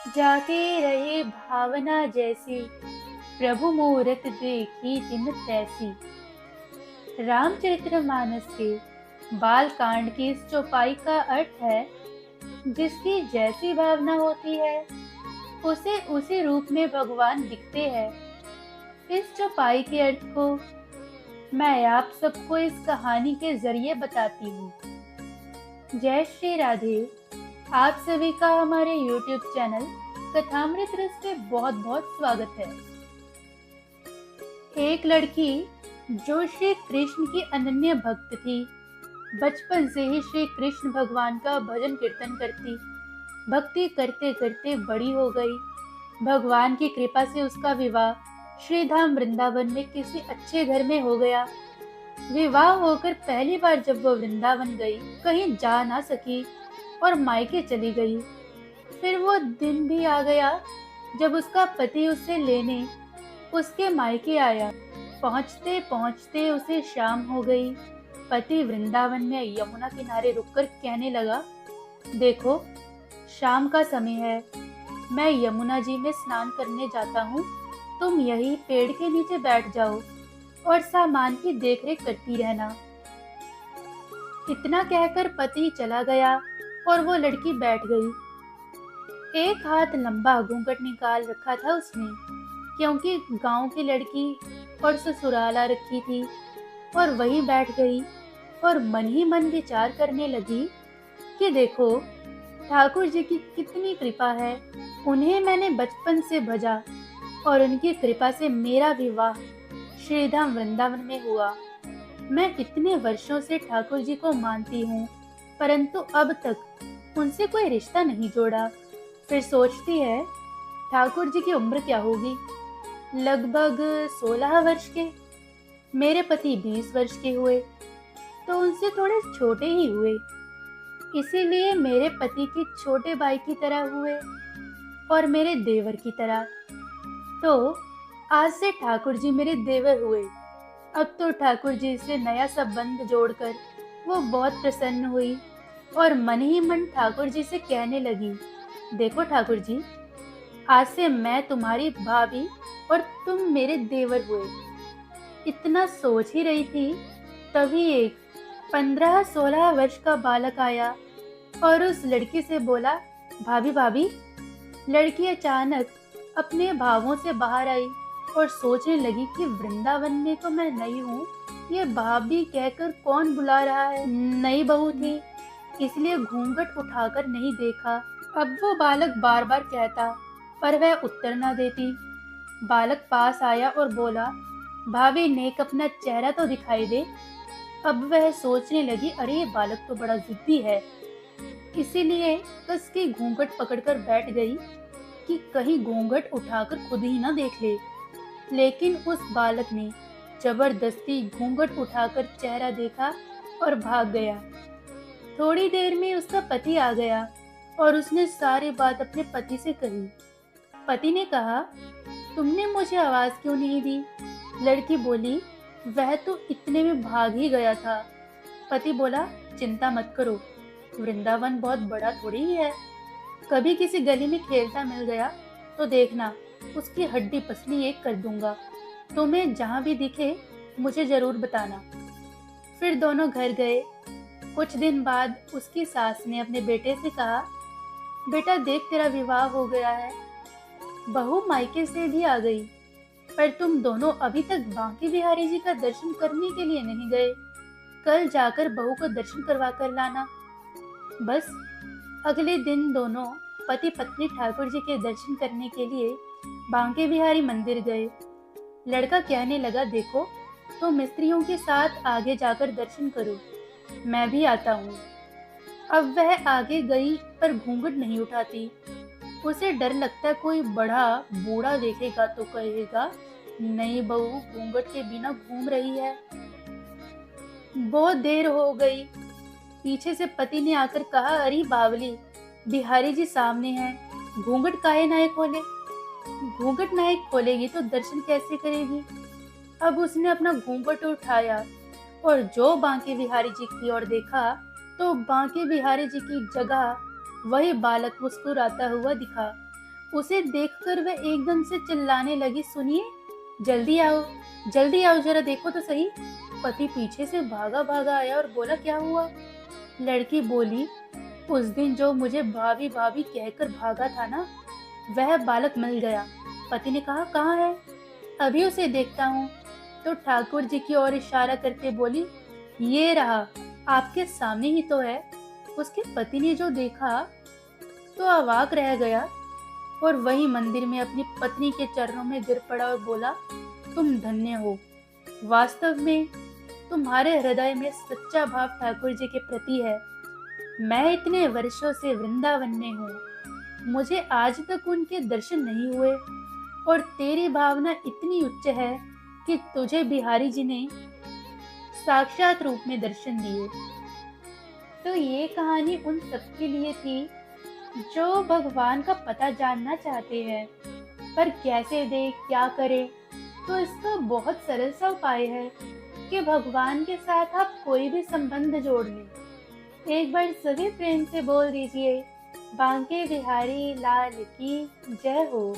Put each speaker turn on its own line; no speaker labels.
जाके रहे भावना जैसी, प्रभु मूरत देखी तिन तैसी। रामचरितमानस के बाल कांड की इस चौपाई का अर्थ है, जिसकी जैसी भावना होती है उसे उसी रूप में भगवान दिखते हैं। इस चौपाई के अर्थ को मैं आप सबको इस कहानी के जरिए बताती हूँ। जय श्री राधे। आप सभी का हमारे YouTube चैनल कथामृत रस से बहुत बहुत स्वागत है। एक लड़की जो श्री कृष्ण की अनन्य भक्त थी, बचपन से ही श्री कृष्ण भगवान का भजन कीर्तन करती, भक्ति करते करते बड़ी हो गई। भगवान की कृपा से उसका विवाह श्री धाम वृंदावन में किसी अच्छे घर में हो गया। विवाह होकर पहली बार जब वो वृंदावन गई, कहीं जा ना सकी और मायके चली गई। फिर वो दिन भी आ गया जब उसका पति उसे लेने उसके मायके आया। पहुंचते पहुंचते उसे शाम हो गई। पति वृंदावन में यमुना किनारे रुककर कहने लगा, देखो शाम का समय है, मैं यमुना जी में स्नान करने जाता हूँ, तुम यही पेड़ के नीचे बैठ जाओ और सामान की देखरेख करती रहना। इतना कहकर पति चला गया और वो लड़की बैठ गई। एक हाथ लंबा घूंघट निकाल रखा था उसने, क्योंकि गांव की लड़की और ससुराल आ रखी थी, और वहीं बैठ गई और मन ही मन विचार करने लगी कि देखो ठाकुर जी की कितनी कृपा है। उन्हें मैंने बचपन से भजा और उनकी कृपा से मेरा विवाह श्रीधाम वृंदावन में हुआ। मैं इतने वर्षों से ठाकुर जी को मानती हूँ, परंतु अब तक उनसे कोई रिश्ता नहीं जोड़ा। फिर सोचती है ठाकुर जी की उम्र क्या होगी, लगभग 16 वर्ष के। मेरे पति 20 वर्ष के हुए तो उनसे थोड़े छोटे ही हुए, इसीलिए मेरे पति के छोटे भाई की तरह हुए और मेरे देवर की तरह। तो आज से ठाकुर जी मेरे देवर हुए। अब तो ठाकुर जी से नया संबंध जोड़कर वो बहुत प्रसन्न हुई और मन ही मन ठाकुर जी से कहने लगी, देखो ठाकुर जी, आज से मैं तुम्हारी भाभी और तुम मेरे देवर हुए। इतना सोच ही रही थी, तभी एक 15-16 वर्ष का बालक आया और उस लड़की से बोला, भाभी भाभी। लड़की अचानक अपने भावों से बाहर आई और सोचने लगी कि वृंदावन में तो मैं नई हूँ, ये भाभी कहकर कौन बुला रहा है। नई बहू थी, इसलिए घूंघट उठाकर नहीं देखा। अब वो बालक बार बार कहता, पर वह उत्तर ना देती। बालक पास आया और बोला, भाभी नेक अपना चेहरा तो दिखाई दे। अब वह सोचने लगी, अरे ये बालक तो बड़ा जिद्दी है, इसीलिए कस की घूंघट पकड़कर बैठ गई कि कहीं घूंघट उठाकर खुद ही ना देख ले। लेकिन उस बालक ने जबरदस्ती घूंघट उठाकर चेहरा देखा और भाग गया। थोड़ी देर में उसका पति आ गया और उसने सारी बात अपने पति से कही। पति ने कहा, तुमने मुझे आवाज क्यों नहीं दी? लड़की बोली, वह तो इतने में भाग ही गया था। पति बोला, चिंता मत करो, वृंदावन बहुत बड़ा थोड़ी ही है। कभी किसी गली में खेलता मिल गया तो देखना, उसकी हड्डी पसली एक कर दूंगा। तुम्हें जहां भी दिखे मुझे जरूर बताना। फिर दोनों घर गए। कुछ दिन बाद उसकी सास ने अपने बेटे से कहा, बेटा देख तेरा विवाह हो गया है, बहू मायके से भी आ गई, पर तुम दोनों अभी तक बांके बिहारी जी का दर्शन करने के लिए नहीं गए। कल जाकर बहू को दर्शन करवा कर लाना। बस अगले दिन दोनों पति पत्नी ठाकुर जी के दर्शन करने के लिए बांके बिहारी मंदिर गए। लड़का कहने लगा, देखो तुम स्त्रियों के साथ आगे जाकर दर्शन करो, मैं भी आता हूँ। अब वह आगे गई पर घूंघट नहीं उठाती। उसे डर लगता, कोई बड़ा बूढ़ा देखेगा तो कहेगा, नई बहू घूंघट के बिना घूम रही है। बहुत देर हो गई। पीछे से पति ने आकर कहा, अरे बावली, बिहारी जी सामने हैं, घूंघट काहे नाहे खोले? घूंघट नाहे खोलेगी तो दर्शन कैसे करेगी? अब उसने अपना घूंघट उठाया और जो बांके बिहारी जी की ओर देखा तो बांके बिहारी जी की जगह वही बालक मुस्कुराता हुआ दिखा। उसे देखकर वह एकदम से चिल्लाने लगी, सुनिए, जल्दी आओ, जल्दी आओ, जरा देखो तो सही। पति पीछे से भागा भागा आया और बोला, क्या हुआ? लड़की बोली, उस दिन जो मुझे भाभी भाभी कहकर भागा था ना, वह बालक मिल गया। पति ने कहा, कहाँ है? अभी उसे देखता हूँ। तो ठाकुर जी की ओर इशारा करके बोली, ये रहा, आपके सामने ही तो है। उसके पति ने जो देखा तो अवाक रह गया और वही मंदिर में अपनी पत्नी के चरणों में गिर पड़ा और बोला, तुम धन्य हो। वास्तव में तुम्हारे हृदय में सच्चा भाव ठाकुर जी के प्रति है। मैं इतने वर्षों से वृंदावन में हूँ, मुझे आज तक उनके दर्शन नहीं हुए, और तेरी भावना इतनी उच्च है कि तुझे बिहारी जी ने साक्षात रूप में दर्शन दिए। तो ये कहानी उन सबके लिए थी जो भगवान का पता जानना चाहते हैं, पर कैसे दे, क्या करे। तो इसका बहुत सरल सा उपाय है कि भगवान के साथ आप कोई भी संबंध जोड़ लें। एक बार सभी प्रेम से बोल दीजिए, बांके बिहारी लाल की जय हो।